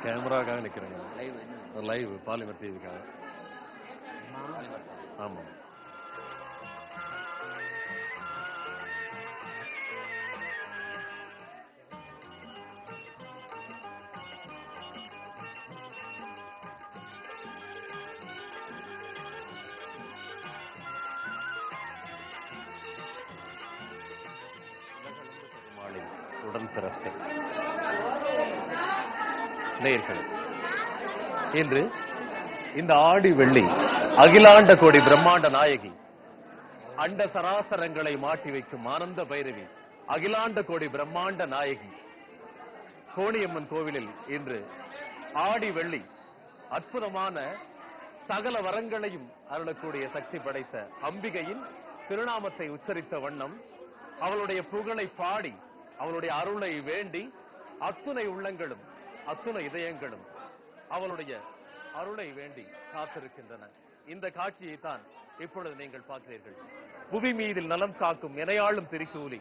கேமராக்காக நிக்கிறேங்க. Live polymer டிவிக்காக. ஆமா. உடன் பிறப்பே நேயர்களே, இன்று இந்த ஆடி வெள்ளி அகிலாண்ட கோடி பிரம்மாண்ட நாயகி, அண்ட சராசரங்களை மாட்டி வைக்கும் ஆனந்த பைரவி, அகிலாண்ட கோடி பிரம்மாண்ட நாயகி கோணியம்மன் கோவிலில் இன்று ஆடி வெள்ளி அற்புதமான சகல வரங்களையும் அருளக்கூடிய சக்தி படைத்த அம்பிகையின் திருநாமத்தை உச்சரித்த வண்ணம் அவளுடைய புகழை பாடி அவளுடைய அருளை வேண்டி அத்துணை உள்ளங்களும் அத்துணை இதயங்களும் அவளுடைய அருளை வேண்டி காத்திருக்கின்றன. இந்த காட்சியை தான் இப்பொழுது நீங்கள் பார்க்கிறீர்கள். புவி மீதில் நலம் காக்கும் எனையாளும் திரிசூலி,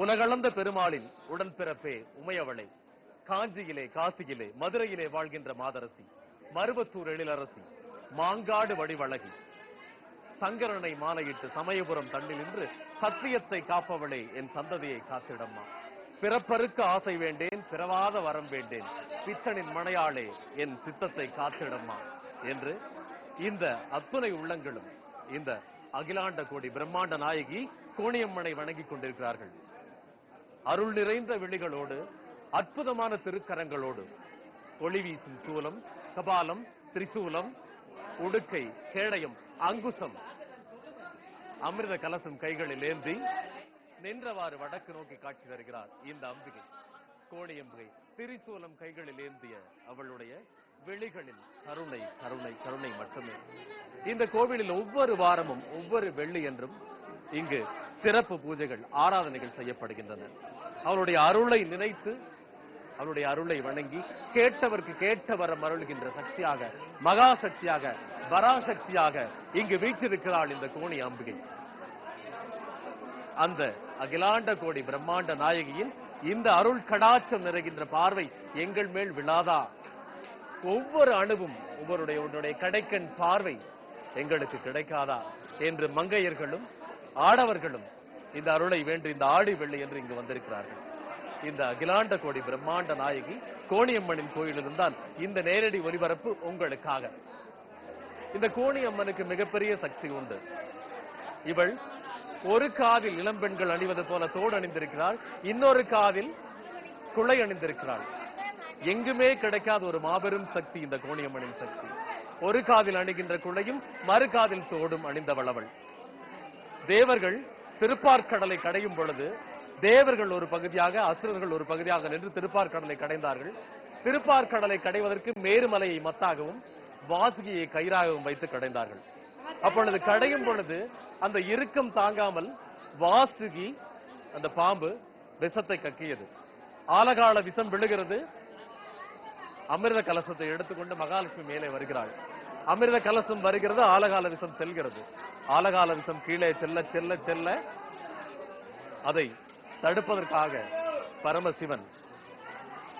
உலகளந்த பெருமாளின் உடன்பிறப்பே உமையவளை, காஞ்சியிலே காசியிலே மதுரையிலே வாழ்கின்ற மாதரசி, மருவத்தூர் எழிலரசி, மாங்காடு வடிவழகி, சங்கரனை மாலையிட்டு சமயபுரம் தண்ணில் நின்று சத்தியத்தை காப்பவளே என் சந்ததியை காத்திடம்மா, பிறப்பருக்கு ஆசை வேண்டேன் பிறவாத வரம் வேண்டேன், பித்தனின் மனையாளே என் சித்தத்தை காத்திடம்மா என்று இந்த அத்துணை உள்ளங்களும் இந்த அகிலாண்ட கோடி பிரம்மாண்ட நாயகி கோணியம்மனை வணங்கிக் கொண்டிருக்கிறார்கள். அருள் நிறைந்த விழிகளோடு அற்புதமான திருக்கரங்களோடு ஒளி வீசும் சூலம், கபாலம், திரிசூலம், உடுக்கை, கேடயம், அங்குசம், அமிர்த கலசம் கைகளில் ஏந்தி நின்றவாறு வடக்கு நோக்கி காட்சி தருகிறார் இந்த அம்பிகை கோணியம்பிகை. திரிசூலம் கைகளில் ஏந்திய அவளுடைய வெளிகளில் கருணை கருணை கருணை மட்டுமே. இந்த கோவிலில் ஒவ்வொரு வாரமும் ஒவ்வொரு வெள்ளி என்றும் இங்கு சிறப்பு பூஜைகள், ஆராதனைகள் செய்யப்படுகின்றன. அவளுடைய அருளை நினைத்து அவருடைய அருளை வணங்கி கேட்டவருக்கு கேட்ட வரம் அருள்கின்ற சக்தியாக, மகா சக்தியாக, பராசக்தியாக இங்கு வீற்றிருக்கிறாள் இந்த கோணி அம்பிகை. அந்த அகிலாண்ட கோடி பிரம்மாண்ட நாயகியின் இந்த அருள் கடாட்சம் நிறைகின்ற பார்வை எங்கள் மேல் விழாதா? ஒவ்வொரு அணுவும் ஒவ்வொருடைய கடைக்கண் பார்வை எங்களுக்கு கிடைக்காதா என்று மங்கையர்களும் ஆடவர்களும் இந்த அருளை வேண்டு இந்த ஆடி வெள்ளி என்று இங்கு வந்திருக்கிறார்கள். இந்த அகிலாண்ட கோடி பிரம்மாண்ட நாயகி கோணியம்மனின் கோயிலிலும் தான் இந்த நேரடி ஒலிபரப்பு உங்களுக்காக. இந்த கோணியம்மனுக்கு மிகப்பெரிய சக்தி உண்டு. இவள் ஒரு காதில் இளம்பெண்கள் அணிவது போல தோடு அணிந்திருக்கிறாள், இன்னொரு காதில் குளை அணிந்திருக்கிறாள். எங்குமே கிடைக்காத ஒரு மாபெரும் சக்தி இந்த கோணியம்மனின் சக்தி. ஒரு காதில் அணிகின்ற குளையும் மறு காதில் தோடும் அணிந்தவள் அவள். தேவர்கள் திருப்பார்கடலை கடையும் பொழுது தேவர்கள் ஒரு பகுதியாக, அசுரர்கள் ஒரு பகுதியாக நின்று திருப்பார்கடலை கடைந்தார்கள். திருப்பார்கடலை கடைவதற்கு மேருமலையை மத்தாகவும் வாசுகியை கயிறாகவும் வைத்து கடைந்தார்கள். அப்பொழுது கடையும் பொழுது அந்த இறுக்கம் தாங்காமல் வாசுகி அந்த பாம்பு விஷத்தை கக்கியது. ஆலகால விஷம் விழுகிறது. அமிர்த கலசத்தை எடுத்துக்கொண்டு மகாலட்சுமி மேலே வருகிறாள். அமிர்த கலசம் வருகிறது, ஆலகால விஷம் செல்கிறது. ஆலகால விஷம் கீழே செல்ல செல்ல செல்ல அதை தடுப்பதற்காக பரமசிவன்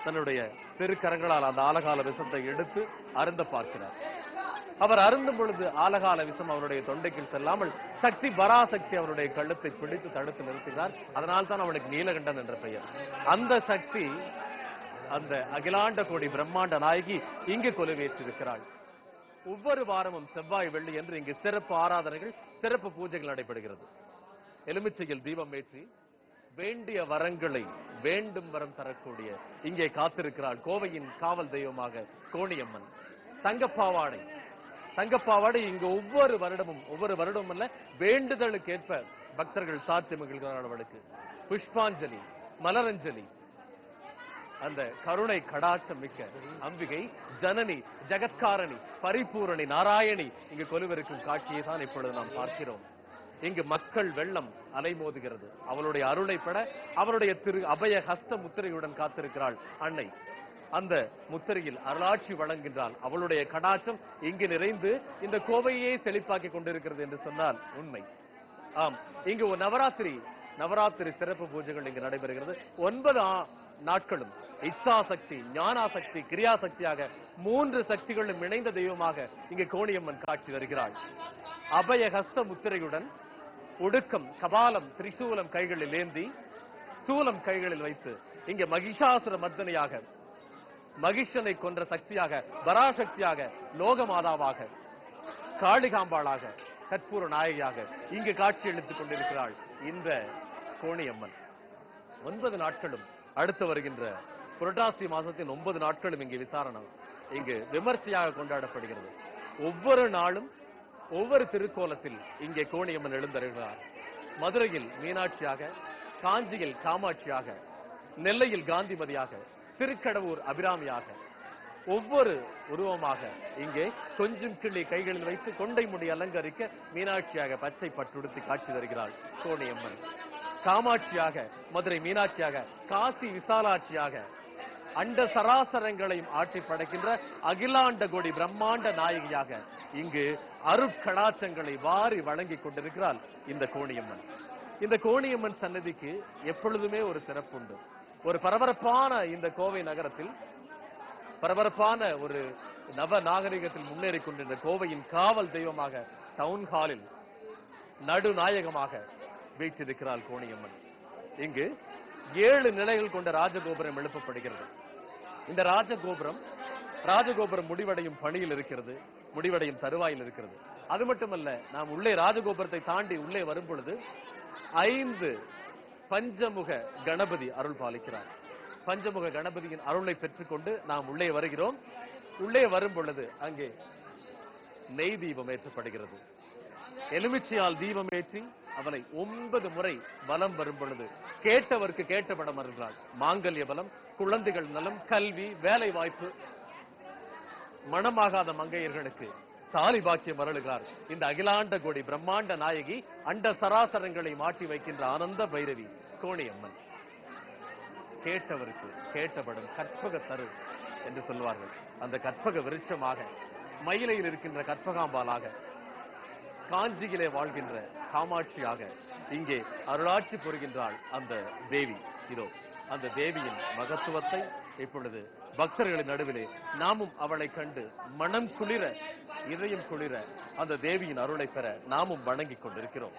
தன்னுடைய திருக்கரங்களால் அந்த ஆலகால விஷத்தை எடுத்து அருந்த பார்க்கிறார். அவர் அருந்தும் பொழுது ஆலகால விஷம் அவருடைய தொண்டைக்குள் செல்லாமல் சக்தி பராசக்தி அவருடைய கழுத்தை பிடித்து தடுத்து நிறுத்துகிறார். அதனால் தான் அவனுக்கு நீலகண்டன் என்ற பெயர். அந்த சக்தி அந்த அகிலாண்ட கோடி பிரம்மாண்ட நாயகி இங்கு கொலுவேற்றிருக்கிறாள். ஒவ்வொரு வாரமும் செவ்வாய் வெள்ளி என்று இங்கு சிறப்பு ஆராதனைகள், சிறப்பு பூஜைகள் நடைபெறுகிறது. எலுமிச்சையில் தீபம் ஏற்றி வேண்டிய வரங்களை வேண்டும் வரம் தரக்கூடிய இங்கே காத்திருக்கிறாள் கோவையின் காவல் தெய்வமாக கோணியம்மன். தங்கப்பாவாடை, தங்கப்பாவாடை இங்கு ஒவ்வொரு வருடமும் அல்ல, வேண்டுதலுக்கேற்ப பக்தர்கள் சாத்தி மகிழ்கிறார் அவளுக்கு. புஷ்பாஞ்சலி, மலரஞ்சலி, அந்த கருணை கடாட்சம் மிக்க அம்பிகை ஜனனி, ஜெகத்காரணி, பரிபூரணி, நாராயணி இங்கு கொலுவிருக்கும் காட்சியை தான் இப்பொழுது நாம் பார்க்கிறோம். இங்கு மக்கள் வெள்ளம் அலைமோதுகிறது. அவளுடைய அருளை பெற அவருடைய திரு அபய ஹஸ்த முத்திரையுடன் காத்திருக்கிறாள் அன்னை. அந்த முத்திரையில் அருளாட்சி வழங்குகின்றாள். அவளுடைய கடாட்சம் இங்கு நிறைந்து இந்த கோவையே செழிப்பாக்கி கொண்டிருக்கிறது என்று சொன்னால் உண்மை. ஆம், இங்கு நவராத்திரி சிறப்பு பூஜைகள் இங்கு நடைபெறுகிறது. நாட்களும் இச்சா சக்தி, ஞானா சக்தி, கிரியா சக்தியாக 3 சக்திகளும் இணைந்த தெய்வமாக இங்கு கோணியம்மன் காட்சி வருகிறாள். அபய ஹஸ்த முத்திரையுடன் ஒடுக்கம், கபாலம், திரிசூலம் கைகளில் ஏந்தி, சூலம் கைகளில் வைத்து இங்கே மகிஷாசுர மர்தனையாக, மகிஷனை கொன்ற சக்தியாக, பராசக்தியாக, லோகமாதாவாக, காளிகாம்பாளாக, கற்பூர நாயகியாக இங்கு காட்சியளித்துக் கொண்டிருக்கிறாள் இந்த கோணியம்மன். 9 நாட்களும் அடுத்து வருகின்ற புரட்டாசி மாசத்தின் 9 நாட்களும் இங்கு விசாரணை இங்கு விமர்சையாக கொண்டாடப்படுகிறது. ஒவ்வொரு நாளும் ஒவ்வொரு திருக்கோலத்தில் இங்கே கோணியம்மன் எழுந்தருகிறார். மதுரையில் மீனாட்சியாக, காஞ்சியில் காமாட்சியாக, நெல்லையில் காந்திமதியாக, திருக்கடவூர் அபிராமியாக, ஒவ்வொரு உருவமாக இங்கே கொஞ்சம் கிள்ளி கைகளில் வைத்து கொண்டை முடி அலங்கரிக்க மீனாட்சியாக பச்சை பட்டுடுத்தி காட்சி தருகிறாள் கோணியம்மன். காமாட்சியாக, மதுரை மீனாட்சியாக, காசி விசாலாட்சியாக, அண்ட சராசரங்களையும் ஆட்டி படைக்கின்ற அகிலாண்ட கோடி பிரம்மாண்ட நாயகியாக இங்கு அருட்கடாச்சங்களை வாரி வழங்கிக் கொண்டிருக்கிறாள் இந்த கோணியம்மன். இந்த கோணியம்மன் சன்னதிக்கு எப்பொழுதுமே ஒரு சிறப்புண்டு. ஒரு பரபரப்பான இந்த கோவை நகரத்தில், பரபரப்பான ஒரு நவ நாகரிகத்தில் முன்னேறி கொண்டிருந்த கோவையின் காவல் தெய்வமாக டவுன் ஹாலில் நடுநாயகமாக வீற்றிருக்கிறாள் கோணியம்மன். இங்கு 7 நிலைகள் கொண்ட ராஜகோபுரம் எழுப்பப்படுகிறது. இந்த ராஜகோபுரம் முடிவடையும் பணியில் இருக்கிறது, முடிவடையும் தருவாயில் இருக்கிறது. அது மட்டுமல்ல, நாம் உள்ளே ராஜகோபுரத்தை தாண்டி உள்ளே வரும் பொழுது 5 பஞ்சமுக கணபதி அருள் பாலிக்கிறார். பஞ்சமுக கணபதியின் அருளை பெற்றுக்கொண்டு நாம் உள்ளே வருகிறோம். உள்ளே வரும் பொழுது அங்கே நெய் தீபம் ஏற்றப்படுகிறது. எலுமிச்சையால் தீபம் ஏற்றி அவளை 9 முறை பலம் வரும் பொழுது கேட்டவருக்கு கேட்ட படம் வருகிறாள். மாங்கல்ய பலம், குழந்தைகள் நலம், கல்வி, வேலை வாய்ப்பு, மணமாகாத மங்கையர்களுக்கு தாலி பாக்கியம் அருளுகிறார் இந்த அகிலாண்ட கோடி பிரம்மாண்ட நாயகி, அண்ட சராசரங்களை மாற்றி வைக்கின்ற ஆனந்த பைரவி கோணியம்மன். கேட்டவருக்கு கேட்டபடும் கற்பக தரு என்று சொல்வார்கள். அந்த கற்பக விருட்சமாக, மயிலையில் இருக்கின்ற கற்பகாம்பாலாக, காஞ்சியிலே வாழ்கின்ற காமாட்சியாக இங்கே அருளாட்சி புரிகின்றாள் அந்த தேவி. இதோ அந்த தேவியின் மகத்துவத்தை இப்பொழுது பக்தர்களின் நடுவிலே நாமும் அவளை கண்டு மனம் குளிர, இதயம் குளிர அந்த தேவியின் அருளை பெற நாமும் வணங்கிக் கொண்டிருக்கிறோம்.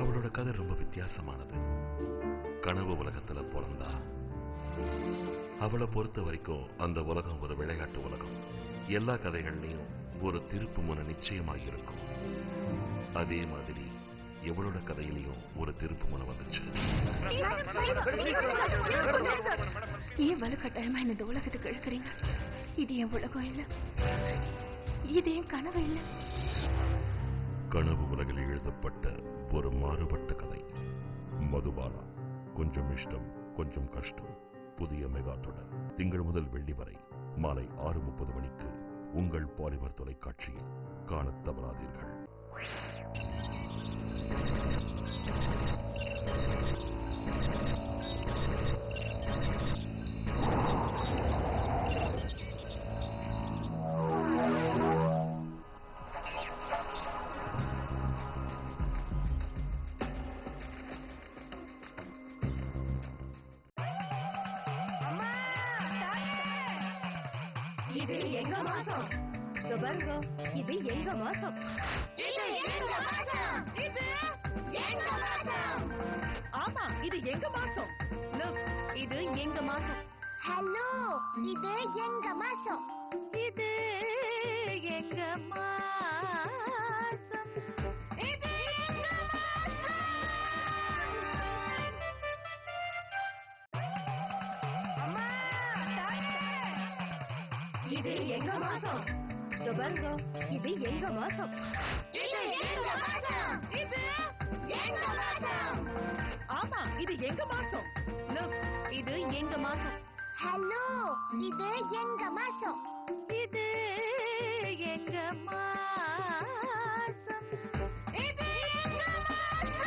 அவளோட கதை ரொம்ப வித்தியாசமானது. கனவு உலகத்துல பிறந்தா. அவளை பொறுத்த வரைக்கும் அந்த உலகம் ஒரு விளையாட்டு உலகம். எல்லா கதைகள்லயும் ஒரு திருப்பு முனை நிச்சயமாக இருக்கும். அதே மாதிரி எவளோட கதையிலையும் ஒரு திருப்பு முனை வந்துச்சு. ஏன் வலுக்கட்டாயமா இந்த உலகத்துக்கு இழுக்கிறீங்க? இது என் உலகம் இல்ல, இது என் கனவு இல்ல. கனவு உலகில் எழுதப்பட்ட ஒரு மாறுபட்ட கதை மதுபாலா. கொஞ்சம் இஷ்டம் கொஞ்சம் கஷ்டம். புதிய மெகா தொடர் திங்கள் முதல் வெள்ளி வரை மாலை 6:30 மணிக்கு உங்கள் பாலிமர் தொலைக்காட்சியில் காணத் தவறாதீர்கள். இது எங்க மாசம். இது எங்க மாசம். ஆமா, இது எங்க மாசம். இது எங்க மாசம். ஹலோ, இது எங்க மாசம். இது எங்க மாசம். இது எங்க மாசம். அம்மா, இது எங்க மாசம். இது எங்க மாசம். இது எங்க மாசம். இது எங்க மாசம். ஆமா, இது எங்க மாசம். இது எங்க மாசம். ஹலோ, இது எங்க மாசம். இது எங்க மாசம். இது எங்க மாசம்.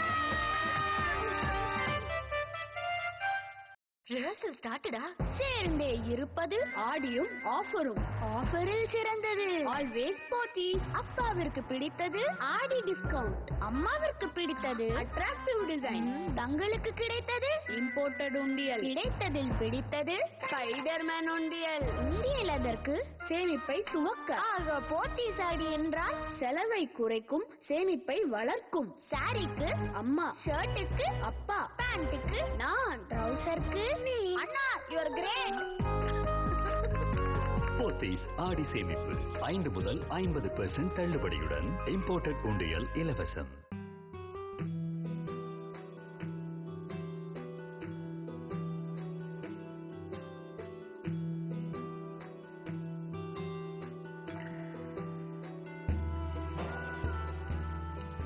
ரிஹர்சல் ஸ்டார்ட்டடா. சேர்ந்தே இருப்பது ஆடியும் ஆஃபரும். ஆஃபரில் சிறந்தது ஆல்வேஸ் போத்தீஸ். அப்பாவிற்கு பிடித்தது ஆடி டிஸ்கவுண்ட். அம்மாவிற்கு பிடித்தது அட்ராக்டிவ் டிசைன். தங்களுக்கு கிடைத்தது இம்போர்ட்டட் உண்டியல். கிடைத்ததில் பிடித்தது ஸ்பைடர்மேன் உண்டியல். உண்டியல் அதற்கு சேமிப்பை துவக்க. ஆக போத்தீஸ் ஆடி என்றால் செலவை குறைக்கும், சேமிப்பை வளர்க்கும். சாரிக்கு அம்மா, ஷர்ட்டுக்கு அப்பா, பேண்ட்டுக்கு நான், ட்ரவுசருக்கு நீ. அண்ணா, யூ ஆர் கிரேட். போத்தீஸ் ஆடி சேமிப்பு 5 முதல் 50% தள்ளுபடியுடன் இம்போர்ட்டட் உண்டியல் இலவசம்.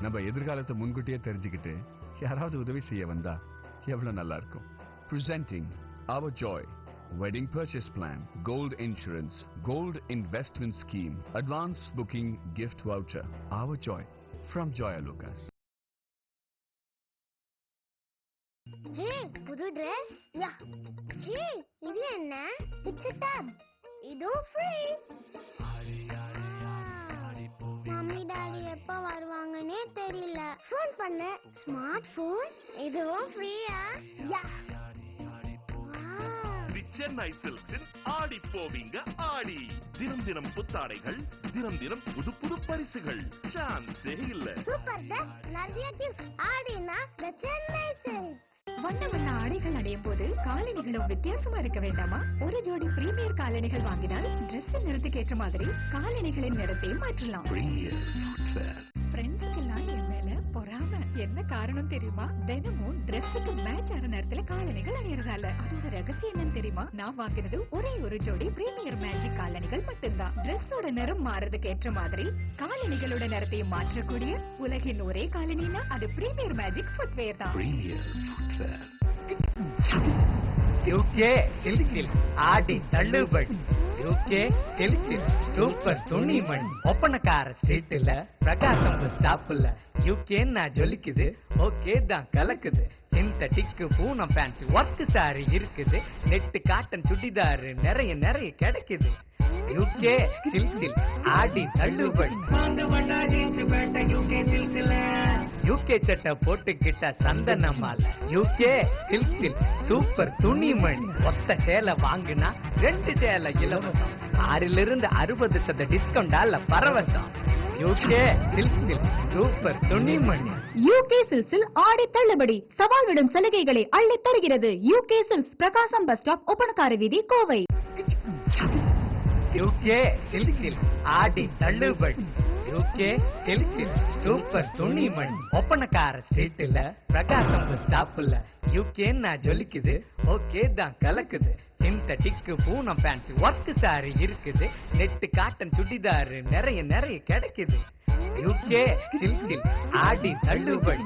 நம்ம எதிர்காலத்தை முன்கூட்டியே தெரிஞ்சுக்கிட்டு யாராவது உதவி செய்ய வந்தா எவ்வளவு நல்லா இருக்கும். Presenting Our Joy Wedding Purchase Plan, Gold Insurance, Gold Investment Scheme, Advance Booking Gift Voucher. Our Joy from Joya Lucas. ஹே, புது Dress? யா. ஹே, இது என்ன? It's a tab. இது ஃப்ரீ. மம்மி டாடி எப்ப வருவாங்கன்னே தெரியல. ஃபோன் பண்ணு. ஸ்மார்ட் போன் இதுவும் ஃப்ரீயா? யா. சென்னை சில்க்ஸின் ஆடி போவீங்க ஆடி. தினம் தினம் புத்தாடைகள், தினம் தினம் புது புது பரிசுகள். சான்ஸே இல்ல. சூப்பர் ட்ரெஸ், நிறைய கிஃப்ட். ஆடினா the சென்னை சில்க்ஸ். வண்ண வண்ண ஆடைகள் அடையும் போது காலணிகளும் வித்தியாசமா இருக்க வேண்டாமா? ஒரு ஜோடி பிரீமியர் காலணிகள் வாங்கினால் டிரெஸ் நிறத்துக்கு ஏற்ற மாதிரி காலணிகளின் நிறத்தையும் மாற்றலாம். ஃப்ரெண்ட்ஸ்க்கெல்லாம் என் மேல பொறாம. என்ன காரணம் தெரியுமா? தினமும் டிரெஸ்ஸுக்கு மேட்ச் ஆன நேரத்துல காலணிகள் அணியறதால. அதோட ரகசியம் என்னன்னு தெரியுமா? நான் வாங்கினது ஒரே ஒரு ஜோடி பிரீமியர் மேஜிக் காலணிகள் மட்டும்தான். டிரெஸ்ஸோட நிறம் மாறதுக்கு ஏற்ற மாதிரி காலணிகளோட நிறத்தையும் மாற்றக்கூடிய உலகின் ஒரே காலனினா அது பிரீமியர் மேஜிக் ஃபுட்வேர் தான். யூகே சில்கில் ஆடி தள்ளுபடி. யூகே சில்கில் சூப்பர் துணிமணி. ஒப்பனக்கார ஸ்ட்ரீட்ல பிரகாசம் ஸ்டாப்ல யூகே நான் ஜொலிக்குது. ஓகே தான் கலக்குது. Synthetic Poonam pant work sari இருக்குது. நெட்டு காட்டன் சுடிதாரு நிறைய நிறைய கிடைக்குது. யூகே சில்கில் ஆடி தள்ளுபடி. யூகே சட்டை போட்டுக்கிட்ட சந்தன மாலை. யூகே சில்கில் சூப்பர் துணிமணி. ஒத்த சேலை வாங்குனா 2 சேலை இலவசம். 6 to 60% டிஸ்கவுண்டால பரவசம். யூகே சில்க் சூப்பர் துணிமணி. யூகே சில்க்ஸில் ஆடி தள்ளுபடி சவால் விடும் சலுகைகளை அள்ளி தருகிறது. UK silks, Prakasam bus stop, Oppanakara வீதி, கோவை. யூகே சில்க் ஆடி தள்ளுபடி. யூகே சில்க் சூப்பர் துணிமணி. ஒப்பனக்கார ஸ்ட்ரீட்ல, பிரகாசம் பஸ் ஸ்டாப்ல யூகே நான் ஜொலிக்குது. ஓகே தான் கலக்குது. Synthetic Poonam pant, work sari இருக்குது. நெட்டு காட்டன் சுடிதார் நிறைய நிறைய கிடைக்குது. யூகே சில்க் ஆடி தள்ளுபடி.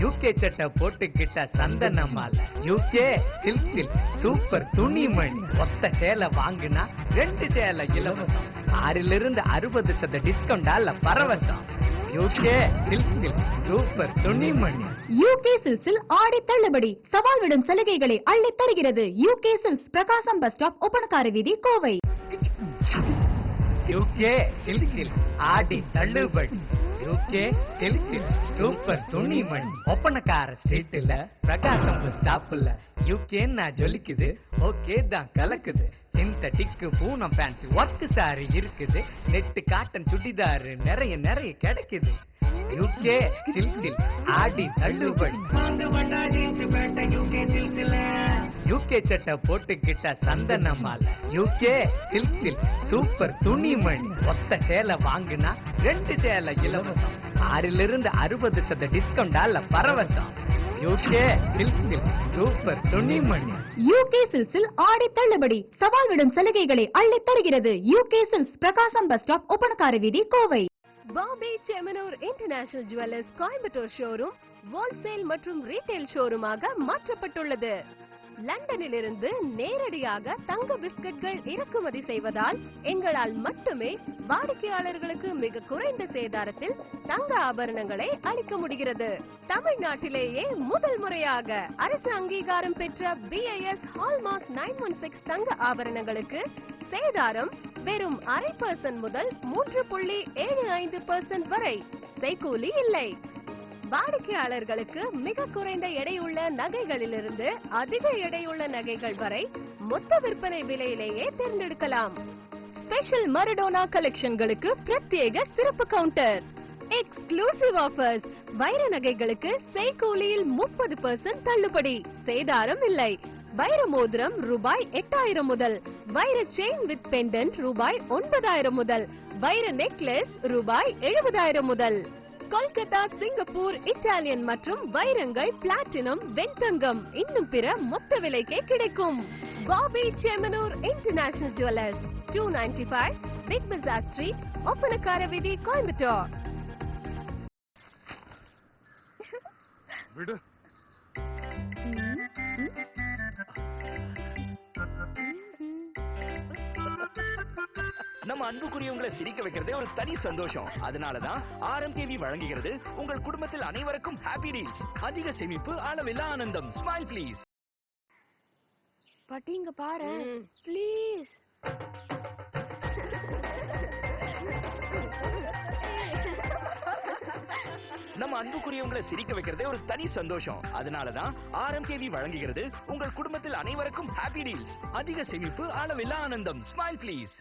யூகே சட்டை போட்டுக்கிட்ட சந்தன மாலை. யூகே சில்க் சூப்பர் துணிமணி. ஒத்த சேலை வாங்குனா 2 சேலை இலவசம். 6% டிஸ்கவுண்டால பரவசம். யூகே சில்க் சூப்பர் துணிமணி. யூகே சில்க்ஸில் ஆடி தள்ளுபடி சவால் விடும் சலுகைகளை அள்ளி தருகிறது. UK silks, Prakasam bus stop, Oppanakara வீதி, கோவை. யூகே சில்க் ஆடி தள்ளுபடி. யூகே சில்க் சூப்பர் துணிமணி. ஒப்பனக்கார ஸ்ட்ரீட்ல, பிரகாசம் பஸ் ஸ்டாப்ல யூகே நான் ஜொலிக்குது. ஓகே தான் கலக்குது. Synthetic Poonam pant, work sari இருக்குது. நெட்டு காட்டன் சுடிதார் நிறைய நிறைய கிடைக்குது. யூகே சில்க் ஆடி தள்ளுபடி. யூகே சட்டை போட்டுக்கிட்ட சந்தன மாலை. யூகே சில்க் சூப்பர் துணிமணி. ஒத்த சேலை வாங்குனா 2 சேலை இலவசம். 6% டிஸ்கவுண்டால பரவசம். யூகே சில்க் சூப்பர் துணிமணி. யூகே சில்க்ஸில் ஆடி தள்ளுபடி சவால் விடும் சலுகைகளை அள்ளி தருகிறது. UK silks, Prakasam bus stop, Oppanakara வீதி, Kovai. Bombay Chemmanur international jewellers Coimbatore showroom wholesale மற்றும் ரீட்டைல் ஷோரூமாக மாற்றப்பட்டுள்ளது. லண்டனில் இருந்து நேரடியாக தங்க பிஸ்கட்கள் இறக்குமதி செய்வதால் எங்களால் மட்டுமே வாடிக்கையாளர்களுக்கு மிக குறைந்த சேதாரத்தில் தங்க ஆபரணங்களை அளிக்க முடிகிறது. தமிழ்நாட்டிலேயே முதல் முறையாக அரசு அங்கீகாரம் பெற்ற BIS ஹால்மார்க் 916 தங்க ஆபரணங்களுக்கு சேதாரம் வெறும் 0.5% முதல் 3.75% வரை. செய்கூலி இல்லை. வாடிக்கையாளர்களுக்கு மிக குறைந்த எடையுள்ள நகைகளிலிருந்து அதிக எடையுள்ள நகைகள் வரை மொத்த விற்பனை விலையிலேயே தேர்ந்தெடுக்கலாம். ஸ்பெஷல் மரடோனா கலெக்ஷன்களுக்கு பிரத்யேக சிறப்பு கவுண்டர். Exclusive offers. வைர நகைகளுக்கு செய்கூலியில் 30% தள்ளுபடி. சேதாரம் இல்லை. வைர மோதிரம் ரூபாய் 8000 முதல். வைர செயின் வித் பெண்டன்ட் ரூபாய் 9000 முதல். வைர நெக்லஸ் ரூபாய் 70000 முதல். கொல்கத்தா, சிங்கப்பூர், இத்தாலியன் மற்றும் வைரங்கள், பிளாட்டினம், வெண்தங்கம் இன்னும் பிற மொத்த விலைக்கே கிடைக்கும். பாபி செமனூர் இன்டர்நேஷனல் ஜுவல்லர்ஸ், 295 பிக் பஜார் ஸ்ட்ரீட், ஒப்பனக்கார வீதி, கோயம்புத்தூர். நம்ம அன்புக்குரியவங்களை சிரிக்க வைக்கிறதே ஒரு தனி சந்தோஷம். அதனாலதான் RMKV வழங்குகிறது உங்கள் குடும்பத்தில் அனைவருக்கும் ஹாப்பி டீல்ஸ். அதிக சேமிப்பு, அளவில்லா ஆனந்தம். Smile please. பாட்டி இங்க பாரு ப்ளீஸ். நம்ம அன்புக்குரியவங்களை சிரிக்க வைக்கிறதே ஒரு தனி சந்தோஷம். அதனாலதான் RMKV வழங்குகிறது உங்கள் குடும்பத்தில் அனைவருக்கும் ஹாப்பி டீல்ஸ். அதிக சேமிப்பு, அளவில்லா ஆனந்தம். Smile please.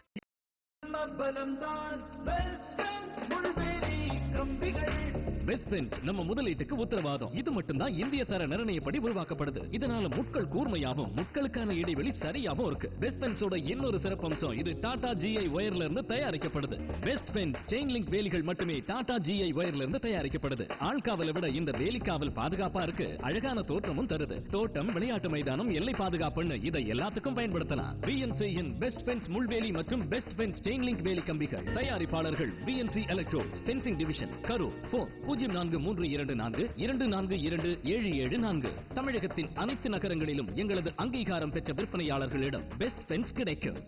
பெஸ்ட் பென்ஸ் நம்ம முதலீட்டுக்கு உத்தரவாதம். இது மட்டும்தான் இந்திய தர நிர்ணயப்படி உருவாக்கப்படுது. இதனால முட்கள் கூர்மையாவும் முட்களுக்கான இடைவெளி சரியாவும் இருக்கு. பெஸ்ட் பென்ஸோட இன்னொரு சிறப்பம்சம், இது டாடா GI ஒயர்ல இருந்து தயாரிக்கப்படுது. பெஸ்ட் பென்ஸ் செயின் லிங்க் வேலிகள் மட்டுமே டாடா GI ஒயர்ல இருந்து தயாரிக்கப்படுது. ஆள்காவலை விட இந்த வேலிக்காவல் பாதுகாப்பா இருக்கு. அழகான தோற்றமும் தருது. தோட்டம், விளையாட்டு மைதானம், எல்லை பாதுகாப்புன்னு இதை எல்லாத்துக்கும் பயன்படுத்தலாம். BNC இன் பெஸ்ட் பென்ஸ் முள்வேலி மற்றும் பெஸ்ட் பென்ஸ் செயின் லிங்க் வேலி கம்பிகள். தயாரிப்பாளர்கள் BNC electro fencing division, Karur. Phone 0432242774. தமிழகத்தின் அனைத்து நகரங்களிலும் எங்களது அங்கீகாரம் பெற்ற விற்பனையாளர்களிடம் பெஸ்ட் பென்ஸ் கிடைக்கும்.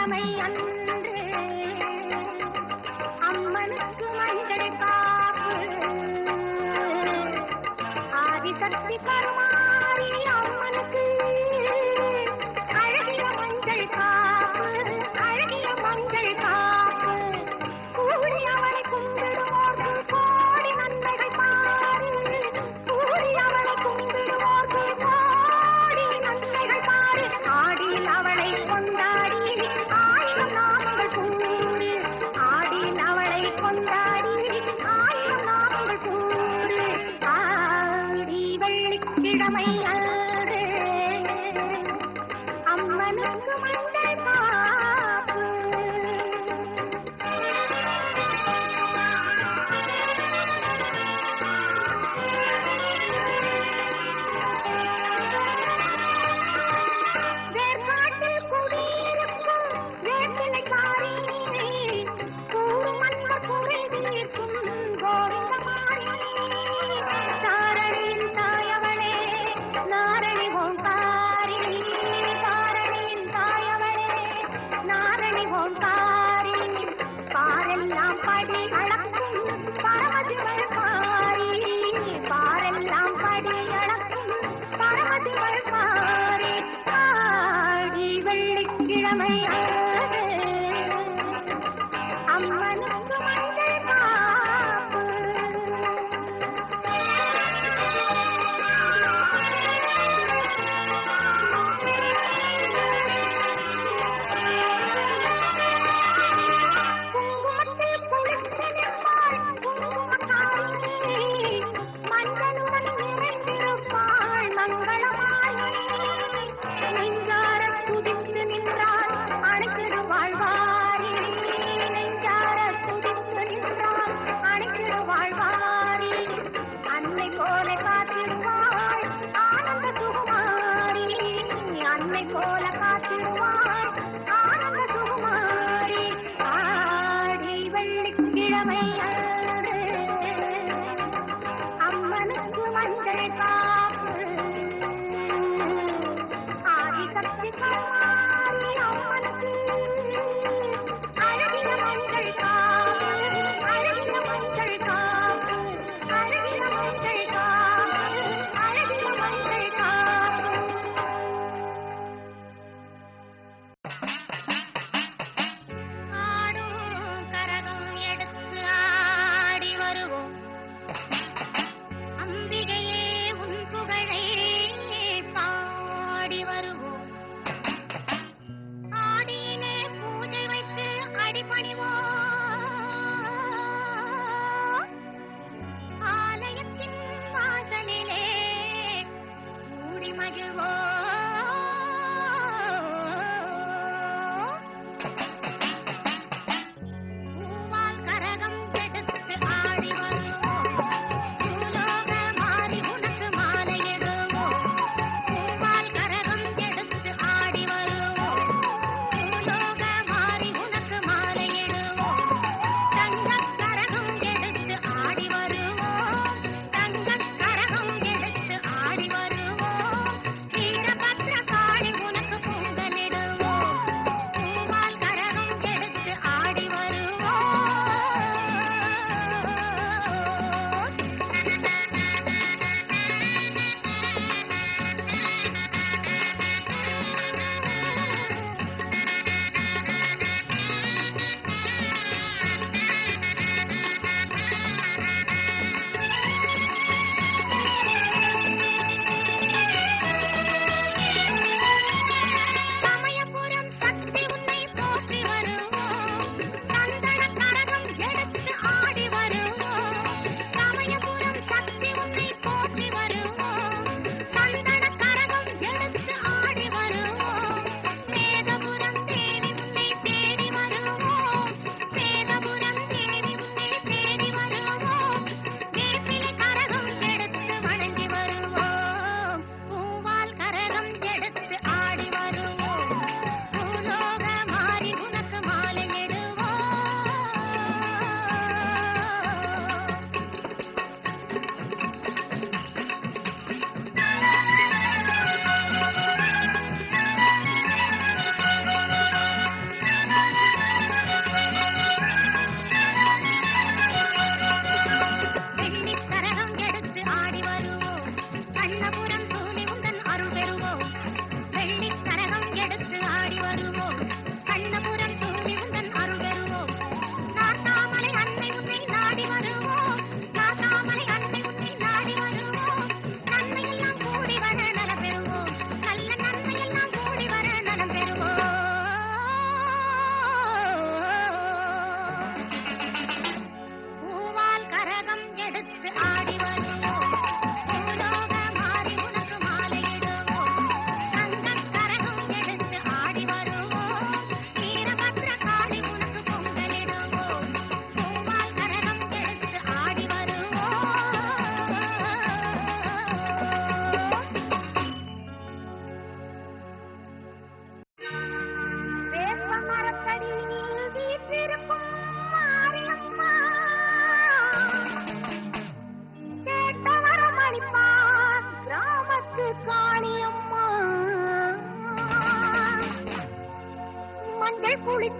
வெள்ளிக்கிழமை அன்று அம்மனுக்கு மஞ்சள் காப்பு ஆதிசக்தி கருமாரி அம்மனுக்கு அழகிய மஞ்சள் காப்பு அழகிய மஞ்சள் காப்பு கூடி அவனை கும்பிடுவோர்க்கு கோடி நன்மைகள் பாரு கூடி அவனை கும்பிடுவோர்க்கு கோடி நன்மைகள் பாரு ஆடியில் அவளை கொண்டாடி ஆயிரம் நாமங்கள் கூறு ஆடியில் அவளை கொண்டாடி ஆயிரம் நாமங்கள் கூறு ஆடி வெள்ளிக்கிழமை அன்று அம்மனுக்கு மஞ்சள் காப்பு வேர்காட்டில் குடியிருக்கும் வேப்பிலைக்காரி கூறும் அன்பர் குறை தீர்க்கும் கோவிந்தமாரி தாரணியின் தாயவளே நாரணி ஓங்காரி தாரணியின் தாயவளே நாரணி ஓங்காரி பாரெல்லாம் படி அளக்கும் பரமதிவள் பாரி பாரெல்லாம் படி அளக்கும் பரமதிவள் பாரி ஆடி வெள்ளிக்கிழமை அம்மனுக்கு மஞ்சள் காப்பு குங்குமத்தில் குளித்து நிற்பாள் குங்குமக்காரி மஞ்சளுடன் நிறைந்திருப்பாள் மங்களமாயி நெஞ்சார துதித்து நின்றாள் அணைத்திடுவாள் வாரி நெஞ்சார துதித்து நின்றாள் அணைத்திடுவாள் வாரி அன்னை போல காத்திடுவாள் ஆனந்த சுகுமாரி அன்னை போல காத்திடுவாள் ஆனந்த சுகுமாரி ஆடி வெள்ளிக்கிழமை அன்று அம்மனுக்கு மஞ்சள் காப்பு ஆதிசக்தி கருமாரி அம்மனுக்கு அழகிய மஞ்சள் காப்பு அழகிய மஞ்சள் காப்பு அழகிய மஞ்சள் காப்பு அழகிய மஞ்சள் காப்பு ஆடும் கரகம் எடுத்து ஆடி வருவோம் அம்பிகையே உன்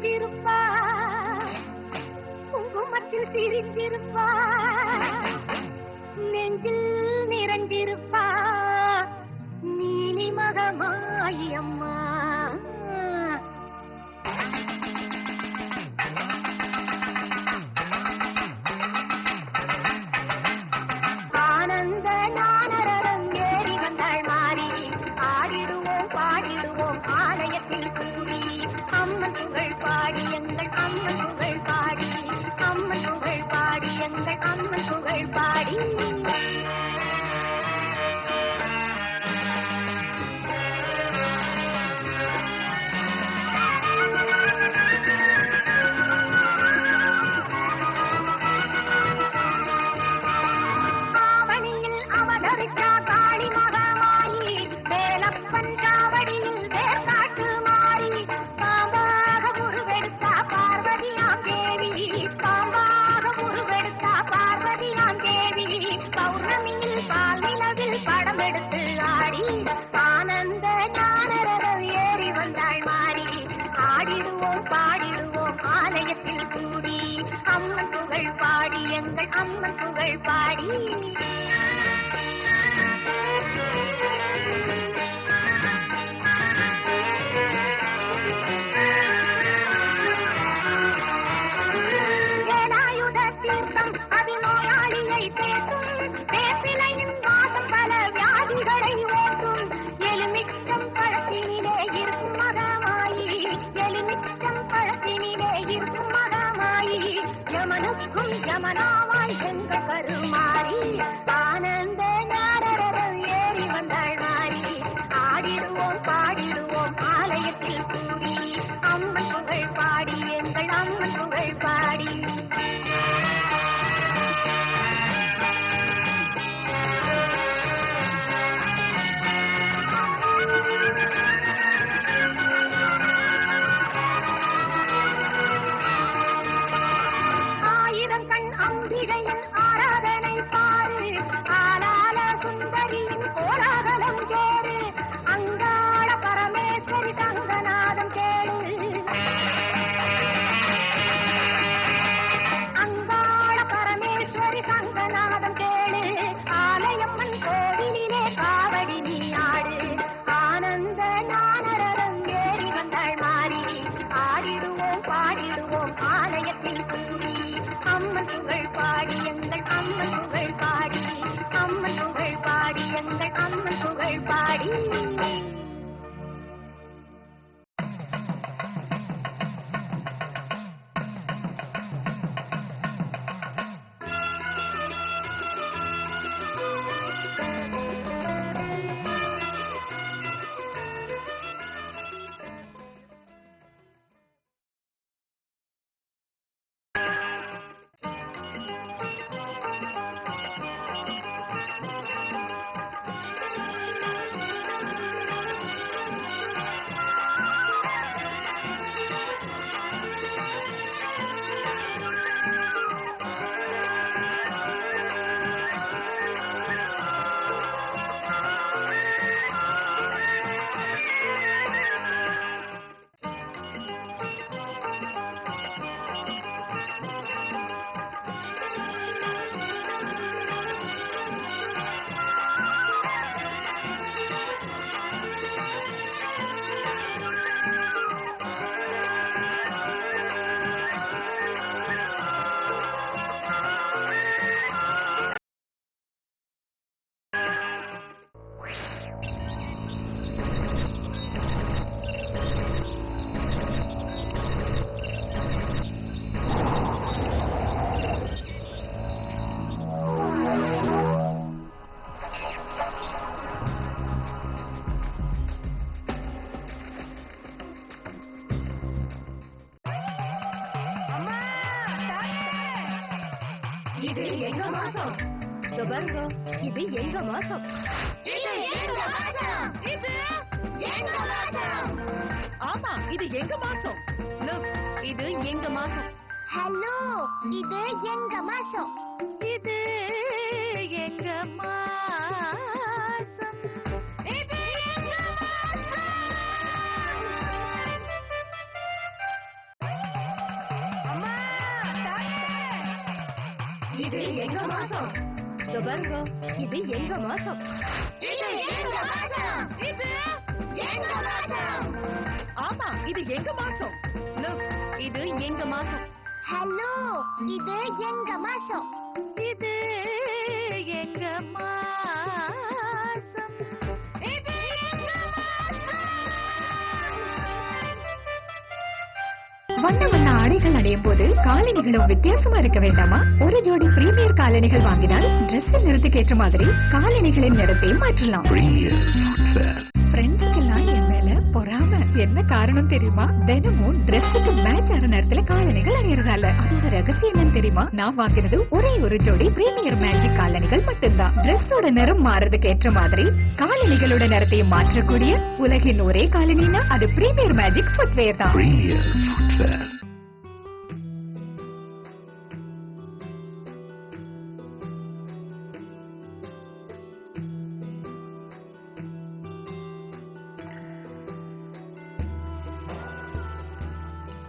சிரிச்சிருப்பா குங்குமத்தில் சிரிச்சிருப்பா நெஞ்சில் நிறைஞ்சிருப்பா நீலி மகமாயி அம்மா ஆனந்த நானரரம் ஏறி வந்தாள் மாறி ஆடிடுவோம் பாடிடுவோம் ஆலயத்தில் கூடி அம்மன் புகழ் பாடி எங்கள் அம்மன் புகழ் பாடி அம்மன் புகழ் பாடி எங்கள் அம்மன் புகழ் பாடி அம்மன் புகழ் பாடி வேலாயுத தீர்த்தம் அதிநோயாளியை தேற்றும் வேப்பிலையின் வாசம் பல வியாதிகளை ஓட்டும் எலுமிச்சம் பழத்தினிலே இருக்கும் மகமாயி எலுமிச்சம் பழத்தினிலே இருக்கும் மகமாயி யமனுக்கும் யமனாவாய் செங்கள் கருமாறி ஆனந்த நாரரம் ஏறி வந்தாள் மாறி ஆடிடுவோம் பாடிடுவோம் ஆலயத்தில் கூடி அம்மன் புகழ் பாடி எங்கள் அம்மன் புகழ் பாடி ஆயிரம் கண் அம்பிகையின் ஆராதனை பாரு ஆலால சுந்தரியின் கோலாகலம் கேரு அங்காள பரமேஸ்வரி தங்கநாதம் கேளு அங்காள பரமேஸ்வரி தங்கநாதம் கேளு ஆலயம்மன் கோவிலிலே காவடி நீ ஆடு ஆனந்த நானரரம் ஏறி வந்தாள் மாறி ஆடிடுவோம் பாடிடுவோம் ஆலயத்தில் கூடி அம்மன் புகழ் பாடி எங்கள் அம்மன் புகழ் பாடி அம்மன் புகழ் பாடி எங்கள் அம்மன் புகழ் பாடி இது எங்க மாசம் பாருங்க இது எங்க மாசம் ஆமா இது எங்க மாசம் இது எங்க மாசம் ஹலோ இது எங்க மாசம் இது எங்க மாசம் இது எங்க மாசம் மாசம். இதோ பாருங்க, இது எங்க மாசம். ஆமா, இது எங்க மாசம். லுக், இது எங்க மாசம். ஹலோ, இது எங்க மாசம். இது எங்க மாசம். இது எங்க மாசம். வண்ண வண்ண ஆடைகள் அடையும் போது காலணிகளும் வித்தியாசமா இருக்க வேண்டாமா? ஒரு ஜோடி பிரீமியர் காலணிகள் வாங்கினால் டிரெஸ்ஸின் நிறத்துக்கு ஏற்ற மாதிரி காலணிகளின் நிறத்தையும் மாற்றலாம். ஃப்ரெண்ட்ஸ்க்கெல்லாம் என் மேல பொறாம. என்ன காரணம் தெரியுமா? தினமும் டிரெஸ்ஸுக்கு மேட்ச் ஆற நேரத்துல காலணிகள் அணியறதால. அதோட ரகசியம் என்னன்னு தெரியுமா? நான் வாங்கினது ஒரே ஒரு ஜோடி பிரீமியர் மேஜிக் காலணிகள் மட்டும்தான். டிரெஸ்ஸோட நிறம் மாறதுக்கு ஏற்ற மாதிரி காலணிகளோட நிறத்தையும் மாற்றக்கூடிய உலகின் ஒரே காலனினா அது பிரீமியர் மேஜிக் ஃபுட்வேர் தான்.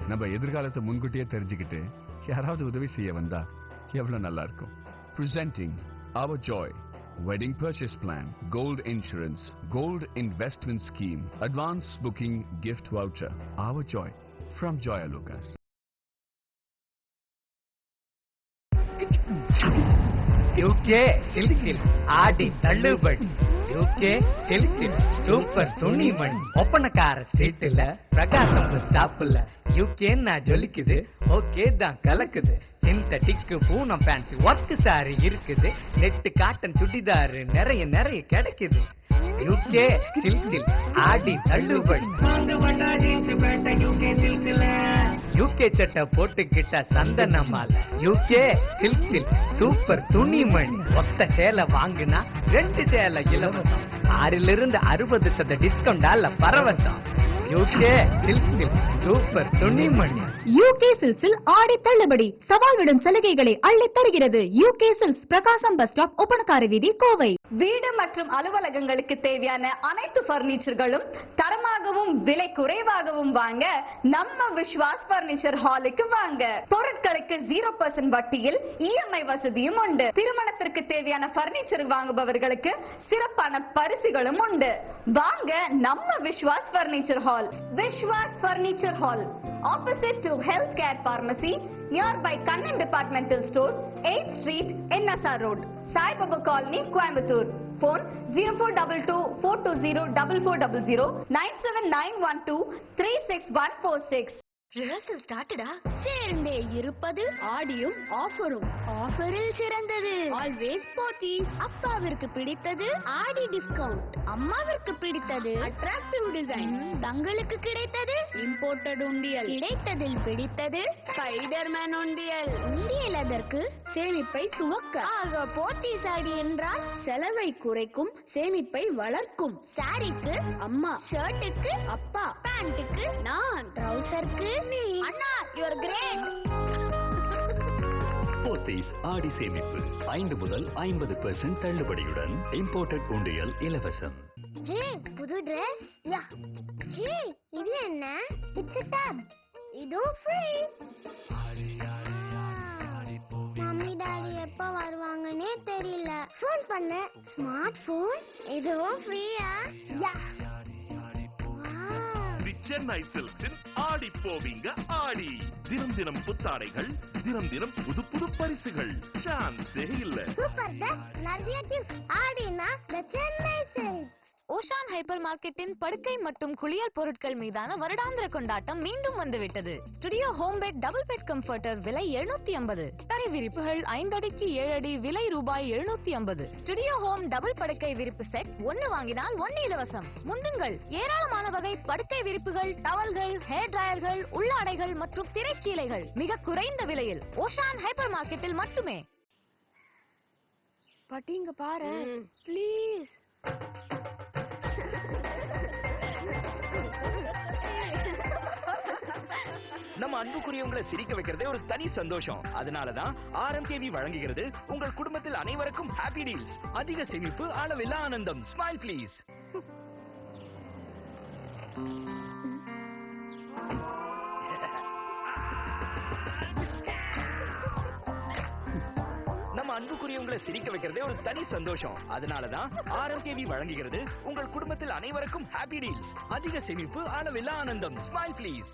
நம்ம எதிர்காலத்தை முன்கூட்டியே தெரிஞ்சுக்கிட்டு யாராவது உதவி செய்ய வந்தா எவ்வளவு நல்லா இருக்கும். Presenting Our Joy Wedding Purchase Plan, Gold Insurance, Gold Investment Scheme, Advance Booking Gift Voucher. Our Joy from Joya Lucas. UK சில்கில் ஆடி தள்ளுபடி. யூகே சில்கில் சூப்பர் துணிமணி. ஒப்பனக்கார ஸ்ட்ரீட்ல பிரகாசம் ஸ்டாப்ல யூகே நான் ஜொலிக்குது. ஓகே தான் கலக்குது. Synthetic Poonam pant work sari இருக்குது. நெட்டு காட்டன் சுடிதாரு நிறைய நிறைய கிடைக்குது. யூகே சில்கில் ஆடி தள்ளுபடி. யூகே சட்டை போட்டுக்கிட்ட சந்தன மாலை. யூகே சில்கில் சூப்பர் துணிமணி. ஒத்த சேலை வாங்குனா 2 சேலை இலவசம். 6% டிஸ்கவுண்டால பரவசம். யூகே சில்கில் சூப்பர் துணிமணி. யூகே சில்க்ஸில் ஆடி தள்ளுபடி. சவால் விடும் சலுகைகளை அள்ளி தருகிறது UK silks, Prakasam bus stop, Oppanakara வீதி, கோவை. வீடு மற்றும் அலுவலகங்களுக்கு தேவையான அனைத்து பர்னிச்சர்களும் தரமாகவும் விலை குறைவாகவும் வாங்க நம்ம விஸ்வாஸ் பர்னிச்சர் ஹாலுக்கு வாங்க. பொருட்களுக்கு 0% வட்டியில் இஎம்ஐ வசதியும் உண்டு. திருமணத்திற்கு தேவையான பர்னிச்சர் வாங்குபவர்களுக்கு சிறப்பான பரிசுகளும் உண்டு. வாங்க நம்ம Vishwas furniture hall. Vishwas furniture hall, opposite to Healthcare Pharmacy, nearby Kannan Departmental Store, 8th Street, NSR Road, Sai Baba Colony, Coimbatore. Phone 0422-420-4400, 97912-36146. Rehearsal ஸ்டார்ட்டடா. சேர்ந்தே இருப்பது ஆடியும் ஆஃபரும். ஆஃபரில் சிறந்தது ஆல்வேஸ் போத்தீஸ். அப்பாவிற்கு பிடித்தது ஆடி டிஸ்கவுண்ட். அம்மாவிற்கு பிடித்தது அட்ராக்டிவ் டிசைன். தங்களுக்கு கிடைத்தது இம்போர்ட்டட் உண்டியல். கிடைத்ததில் பிடித்தது ஸ்பைடர்மேன் உண்டியல். உண்டியல் அதற்கு சேமிப்பை துவக்க. ஆக போத்தீஸ் ஆடி என்றால் செலவை குறைக்கும், சேமிப்பை வளர்க்கும். சாரிக்கு அம்மா, ஷர்ட்டுக்கு அப்பா, பேண்ட்டுக்கு நான், ட்ரவுசருக்கு நீ. அண்ணா, யூ ஆர் கிரேட். போத்தீஸ் ஆடி சேமிப்பு 5 முதல் 50% தள்ளுபடியுடன் இம்போர்ட்டட் உண்டியல் இலவசம். ஹே, புது Dress. யா. ஹே, இது என்ன? It's a tab. இது ஃப்ரீ. மம்மி டாடி எப்ப வருவாங்கன்னே தெரியல. ஃபோன் பண்ண. ஸ்மார்ட் போன் இதுவும் ஃப்ரீயா? யா. சென்னை சில்க்ஸின் ஆடி போவீங்க ஆடி. தினம் தினம் புத்தாடைகள், தினம் தினம் புது புது பரிசுகள். சான்ஸே இல்ல. சூப்பர் டெக் நிறைய கிஃப்ட். ஆடினா the Chennai silks. Auchan hyper மார்க்கெட்டின் படுக்கை மற்றும் குளியல் பொருட்கள் மீதான வருடாந்திர கொண்டாட்டம் மீண்டும் வந்துவிட்டது. Studio home bed double bed comforter விலை 750. தரை விரிப்புகள் 5 அடிக்கு 7 அடி விலை ரூபாய் 750. ஸ்டுடியோ ஹோம் டபுள் படுக்கை விரிப்பு செட் 1 வாங்கினால் 1 இலவசம். முந்துங்கள், ஏராளமான வகை படுக்கை விரிப்புகள், டவல்கள், ஹேர் டிரையர்கள், உள்ளாடைகள் மற்றும் திரைச்சீலைகள் மிக குறைந்த விலையில் ஓஷான் ஹைப்பர் மார்க்கெட்டில் மட்டுமே. பட்டிங்க பாரு ப்ளீஸ். நம்ம அன்புக்குரியவங்களை சிரிக்க வைக்கிறதே ஒரு தனி சந்தோஷம். அதனாலதான் ஆர்எம்கேவி வழங்குகிறது உங்கள் குடும்பத்தில் அனைவருக்கும் ஹாப்பி டீல்ஸ். அதிக சேமிப்பு, அளவில்லா ஆனந்தம். Smile please. நம்ம அன்புக்குரியவங்களை சிரிக்க வைக்கிறதே ஒரு தனி சந்தோஷம். அதனாலதான் ஆர்எம்கேவி வழங்குகிறது உங்கள் குடும்பத்தில் அனைவருக்கும் ஹாப்பி டீல்ஸ். அதிக சேமிப்பு, அளவில்லா ஆனந்தம். Smile please.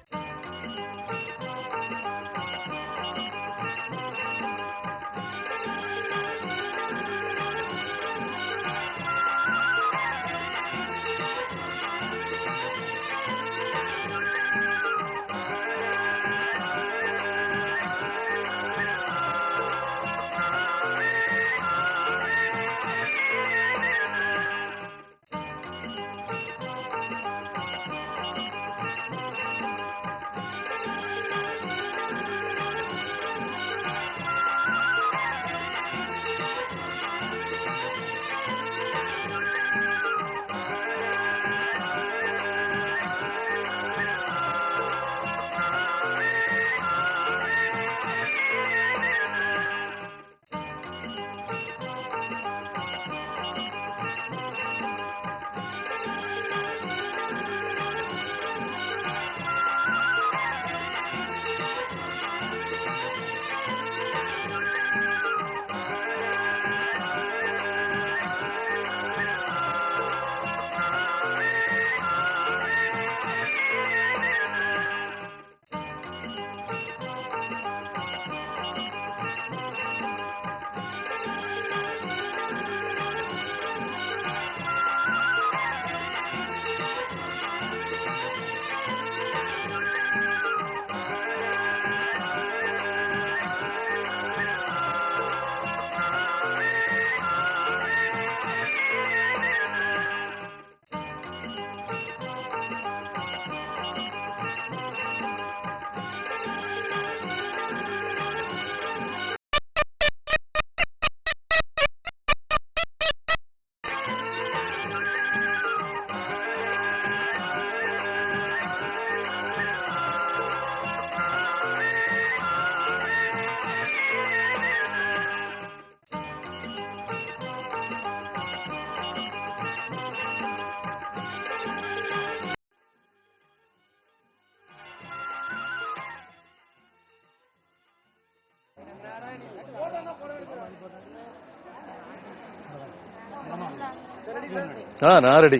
நான் ரெடி.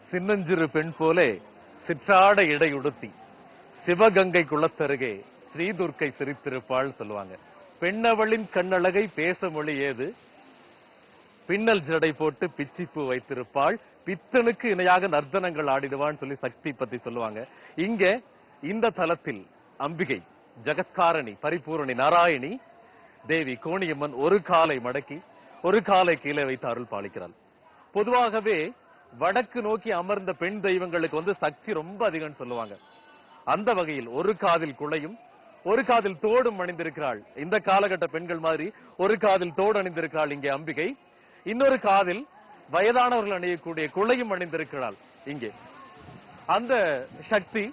சின்னஞ்சிறு பெண் போலே சிற்றாட இடை உடுத்தி சிவகங்கை குளத்தருகே ஸ்ரீதுர்க்கை சிரித்திருப்பாள் சொல்லுவாங்க. பெண்ணவளின் கண்ணழகை பேச மொழி ஏது, பின்னல் ஜடை போட்டு பிச்சிப்பூ வைத்திருப்பாள், பித்தனுக்கு இணையாக நர்த்தனங்கள் ஆடிடுவான்னு சொல்லி சக்தி பத்தி சொல்லுவாங்க. இங்க இந்த தலத்தில் அம்பிகை, ஜகத்காரணி, பரிபூரணி, நாராயணி தேவி கோணியம்மன் ஒரு காலை மடக்கி ஒரு காலை கீழே வைத்து அருள் பாலிக்கிறாள். பொதுவாகவே வடக்கு நோக்கி அமர்ந்த பெண் தெய்வங்களுக்கு சக்தி ரொம்ப அதிகம்னு சொல்லுவாங்க. அந்த வகையில் ஒரு காதில் குளையும் ஒரு காதில் தோடும் அணிந்திருக்கிறாள். இந்த காலகட்ட பெண்கள் மாதிரி ஒரு காதில் தோடு அணிந்திருக்கிறாள் இங்கே அம்பிகை. இன்னொரு காதில் வயதானவர்கள் அணியக்கூடிய குளையும் அணிந்திருக்கிறாள் இங்கே. அந்த சக்தி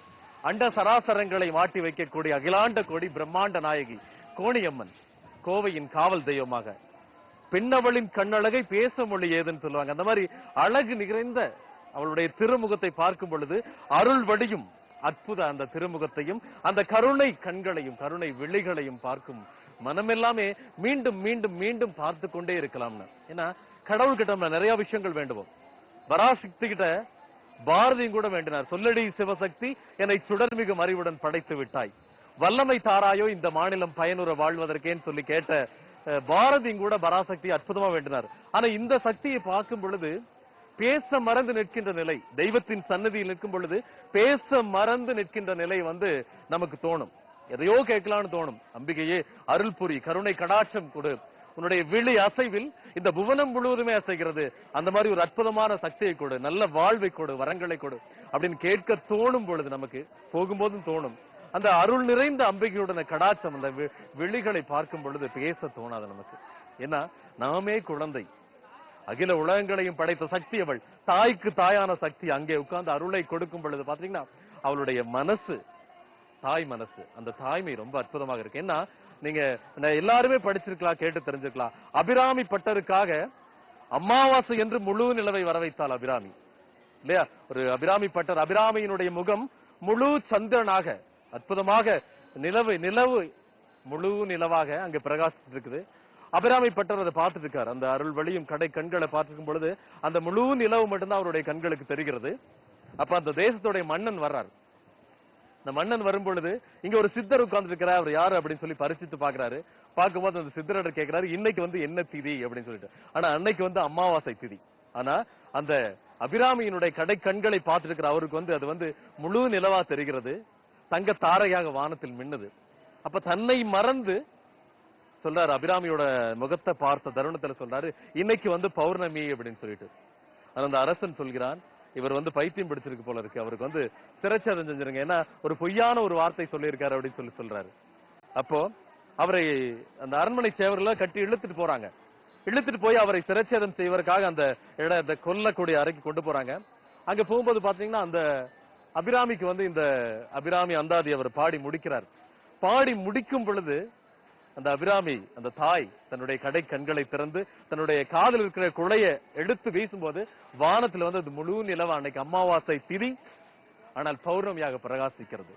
அண்ட சராசரங்களை மாட்டி வைக்கக்கூடிய அகிலாண்ட கோடி பிரம்மாண்ட நாயகி கோணியம்மன், கோவையின் காவல் தெய்வமாக. பெண்ணவளின் கண்ணழகை பேச மொழி ஏதுன்னு சொல்லுவாங்க. அந்த மாதிரி அழகு நிறைந்த அவளுடைய திருமுகத்தை பார்க்கும் பொழுது அருள் வடியும் அற்புத அந்த திருமுகத்தையும் அந்த கருணை கண்களையும் கருணை விழிகளையும் பார்க்கும் மனமெல்லாமே மீண்டும் மீண்டும் மீண்டும் பார்த்து கொண்டே இருக்கலாம்னு. ஏன்னா கடவுள்கிட்ட நம்ம நிறைய விஷயங்கள் வேண்டுவோம். பராசக்தி கிட்ட பாரதியும் கூட வேண்டினார். சொல்லடி சிவசக்தி என்னை சுடர்மிகு அறிவுடன் படைத்து விட்டாய், வல்லமை தாராயோ இந்த மாநிலம் பயனுற வாழ்வதற்கேன்னு சொல்லி கேட்ட பாரதியும் கூட பராசக்தி அற்புதமா வேண்டினார். ஆனா இந்த சக்தியை பார்க்கும் பொழுது பேச மறந்து நிற்கின்ற நிலை, தெய்வத்தின் சன்னதியில் நிற்கும் பொழுது பேச மறந்து நிற்கின்ற நிலை நமக்கு தோணும். எதையோ கேட்கலான்னு தோணும். அம்பிகையே அருள் புரி, கருணை கடாட்சம் கொடு, உன்னுடைய விழி அசைவில் இந்த புவனம் முழுவதுமே அசைகிறது, அந்த மாதிரி ஒரு அற்புதமான சக்தியை கொடு, நல்ல வாழ்வை கொடு, வரங்களை கொடு அப்படின்னு கேட்க தோணும் பொழுது நமக்கு போகும்போதும் தோணும். அந்த அருள் நிறைந்த அம்பிகையுடன கடாட்சம் அந்த விழிகளை பார்க்கும் பொழுது பேச தோணாது நமக்கு. ஏன்னா நாமே குழந்தை, அகில உலகங்களையும் படைத்த சக்தி அவள், தாய்க்கு தாயான சக்தி அங்கே உட்கார்ந்து அருளை கொடுக்கும் பொழுது பாத்தீங்கன்னா அவளுடைய மனசு, தாய் மனசு, அந்த தாய்மை ரொம்ப அற்புதமாக இருக்கு. ஏன்னா நீங்க எல்லாருமே படிச்சிருக்கலாம், கேட்டு தெரிஞ்சிருக்கலாம். அபிராமி பட்டருக்காக அமாவாசை என்று முழு நிலவை வர வைத்தாள் அபிராமி. இல்லையா? ஒரு அபிராமி பட்டர், அபிராமியினுடைய முகம் முழு சந்திரனாக அற்புதமாக நிலவு முழு நிலவாக அங்க பிரகாசிட்டு இருக்குது. அபிராமி பட்டர் அதை பார்த்துட்டு இருக்காரு. அந்த அருள் வழியும் கடை கண்களை பார்த்துக்கும் பொழுது அந்த முழு நிலவு மட்டும்தான் அவருடைய கண்களுக்கு தெரிகிறது. அப்ப அந்த தேசத்துடைய மன்னன் வர்றாரு. இந்த மன்னன் வரும் பொழுது இங்க ஒரு சித்தர் உட்கார்ந்து இருக்கிறார். அவர் யாரு அப்படின்னு சொல்லி பரிசித்து பாக்குறாரு. பார்க்கும்போது அந்த சித்தர் கேட்கிறாரு, இன்னைக்கு வந்து என்ன திதி அப்படின்னு சொல்லிட்டு. ஆனா அன்னைக்கு வந்து அமாவாசை திதி. ஆனா அந்த அபிராமியினுடைய கடை கண்களை பார்த்துட்டு இருக்கிற அவருக்கு வந்து அது வந்து முழு நிலவா தெரிகிறது. தங்க தாரையாக வானத்தில் மின்னுது. அப்ப தன்னை மறந்து சொல்றாரு, அபிராமியோட முகத்தை பார்த்த தருணத்துல சொல்றாரு, இன்னைக்கு வந்து பௌர்ணமி அப்படின்னு சொல்லிட்டு. அந்த அரசன் சொல்கிறான், இவர் வந்து பைத்தியம் பிடிச்சிருக்கு போல இருக்கு, அவருக்கு வந்து சிறைச்சேதம் செஞ்சிருங்க, ஏன்னா ஒரு பொய்யான ஒரு வார்த்தை சொல்லியிருக்காரு அப்படின்னு சொல்றாரு. அப்போ அவரை அந்த அரண்மனை சேவர்கள் கட்டி இழுத்துட்டு போறாங்க. இழுத்துட்டு போய் அவரை சிறைச்சேதம் செய்வதற்காக அந்த கொல்லக்கூடிய அறைக்கு கொண்டு போறாங்க. அங்க போகும்போது பாத்தீங்கன்னா அந்த அபிராமிக்கு வந்து இந்த அபிராமி அந்தாதி அவர் பாடி முடிக்கிறார். பாடி முடிக்கும் பொழுது அந்த அபிராமி, அந்த தாய் தன்னுடைய கடை கண்களை திறந்து தன்னுடைய காதில் இருக்கிற குழைய எடுத்து வீசும்போது வானத்துல வந்து அது முழு நிலவா அன்னைக்கு அமாவாசை திதி, ஆனால் பௌர்ணமியாக பிரகாசிக்கிறது.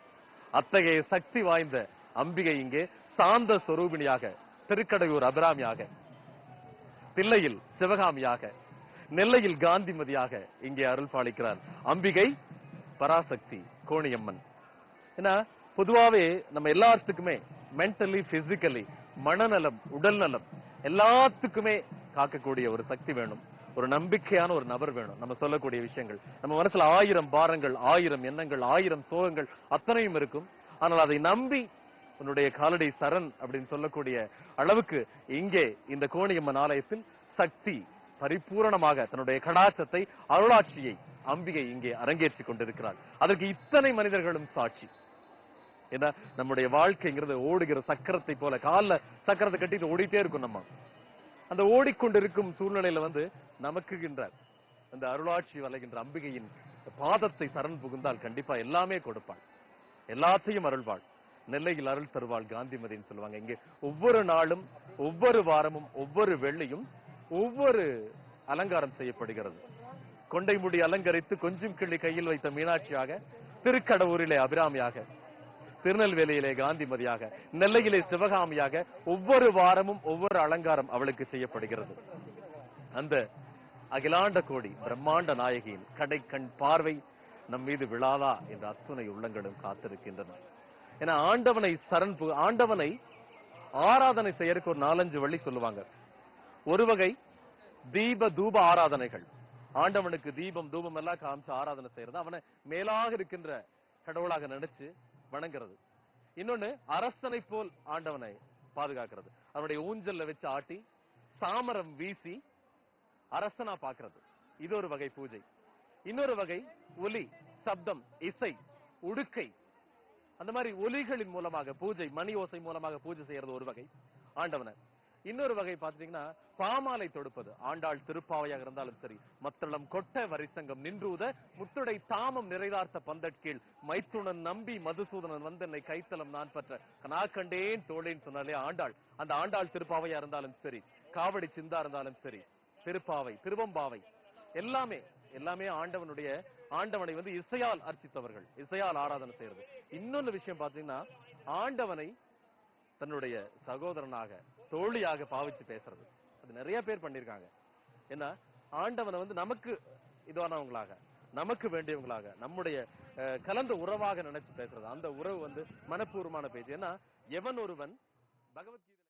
அத்தகைய சக்தி வாய்ந்த அம்பிகை இங்கே சாந்த சொரூபிணியாக, திருக்கடையூர் அபிராமியாக, தில்லையில் சிவகாமியாக, நெல்லையில் காந்திமதியாக இங்கே அருள் பாலிக்கிறார் அம்பிகை பராசக்தி கோணியம்மன். ஏன்னா பொதுவாவே நம்ம எல்லாத்துக்குமே மென்டலி பிசிக்கலி மனநலம் உடல் நலம் எல்லாத்துக்குமே காக்கக்கூடிய ஒரு சக்தி வேணும், ஒரு நம்பிக்கையான ஒரு நபர் வேணும். நம்ம சொல்லக்கூடிய விஷயங்கள் நம்ம மனசுல 1000 பாரங்கள், 1000 எண்ணங்கள், 1000 சோகங்கள் அத்தனையும் இருக்கும். ஆனால் அதை நம்பி உன்னுடைய காலடி சரண் அப்படின்னு சொல்லக்கூடிய அளவுக்கு இங்கே இந்த கோணியம்மன் ஆலயத்தில் சக்தி பரிபூரணமாக தன்னுடைய கடாட்சத்தை, அருளாட்சியை அம்பிகை இங்கே அரங்கேற்றி கொண்டிருக்கிறாள். அதற்கு இத்தனை மனிதர்களும் சாட்சி. ஏன்னா நம்முடைய வாழ்க்கைங்கிறது ஓடுகிற சக்கரத்தை போல, கால்ல சக்கரத்தை கட்டிட்டு ஓடிட்டே இருக்கும். நம்ம அந்த ஓடிக்கொண்டிருக்கும் சூழ்நிலையில வந்து நமக்குகின்ற அந்த அருளாட்சி வளைகின்ற அம்பிகையின் பாதத்தை சரண் புகுந்தால் கண்டிப்பா எல்லாமே கொடுப்பாள், எல்லாத்தையும் அருள்வாள். நெல்லையில் அருள் தருவாள் காந்திமதின்னு சொல்லுவாங்க. இங்கே ஒவ்வொரு நாளும், ஒவ்வொரு வாரமும், ஒவ்வொரு வெள்ளியும் ஒவ்வொரு அலங்காரம் செய்யப்படுகிறது. கொண்டை முடி அலங்கரித்து கொஞ்சம் கிள்ளி கையில் வைத்த மீனாட்சியாக, திருக்கடவுரிலே அபிராமியாக, திருநெல்வேலியிலே காந்திமதியாக, நெல்லையிலே சிவகாமியாக ஒவ்வொரு வாரமும் ஒவ்வொரு அலங்காரம் அவளுக்கு செய்யப்படுகிறது. அந்த அகிலாண்ட கோடி பிரம்மாண்ட நாயகியின் கடை கண் பார்வை நம் மீது விழாதா என்ற அத்துணை உள்ளங்களும் காத்திருக்கின்றன. ஏன்னா ஆண்டவனை ஆராதனை செய்யறதுக்கு ஒரு 4-5 வழி சொல்லுவாங்க. ஒரு வகை தீப தூப ஆராதனைகள், ஆண்டவனுக்கு தீபம் தூபம் எல்லாம் காமிச்சு ஆராதனை செய்யறது, அவனை மேலாக இருக்கின்ற கடவுளாக நினைச்சு வணங்குறது. இன்னொன்னு அரசனை போல் ஆண்டவனை பாதுகாக்கிறது, அவனுடைய ஊஞ்சல்ல வச்சு ஆட்டி சாமரம் வீசி அரசனா பாக்குறது, இது ஒரு வகை பூஜை. இன்னொரு வகை ஒலி, சப்தம், இசை, உடுக்கை, அந்த மாதிரி ஒலிகளின் மூலமாக பூஜை, மணி ஓசை மூலமாக பூஜை செய்யறது ஒரு வகை ஆண்டவனை. இன்னொரு வகை பாத்தீங்கன்னா பாமாலை தொடுப்பது, ஆண்டாள் திருப்பாவையாக இருந்தாலும் சரி, மத்தளம் கொட்ட வரிசங்கம் நின்றூத முத்துடை தாமம் நிறைதார்த்த பந்தட்கீழ் மைத்துணன் நம்பி மதுசூதனன் வந்து என்னை கைத்தலம் நான் பற்ற நான் கண்டேன் தோழேன்னு சொன்னாலே ஆண்டாள். அந்த ஆண்டாள் திருப்பாவையா இருந்தாலும் சரி, காவடி சிந்தா இருந்தாலும் சரி, திருப்பாவை, திருவம்பாவை, எல்லாமே ஆண்டவனை வந்து இசையால் அர்ச்சித்தவர்கள், இசையால் ஆராதனை செய்யறது. இன்னொன்னு விஷயம் பாத்தீங்கன்னா ஆண்டவனை தன்னுடைய சகோதரனாக, தோழியாக பாவிச்சு பேசுறது, அது நிறைய பேர் பண்ணிருக்காங்க. ஏன்னா ஆண்டவனை வந்து நமக்கு இதுவானவங்களாக, நமக்கு வேண்டியவங்களாக, நம்முடைய கலந்த உறவாக நினைச்சு பேசுறது. அந்த உறவு வந்து மனப்பூர்வமான பேச்சு. ஏன்னா எவன் ஒருவன் பகவத்கீதை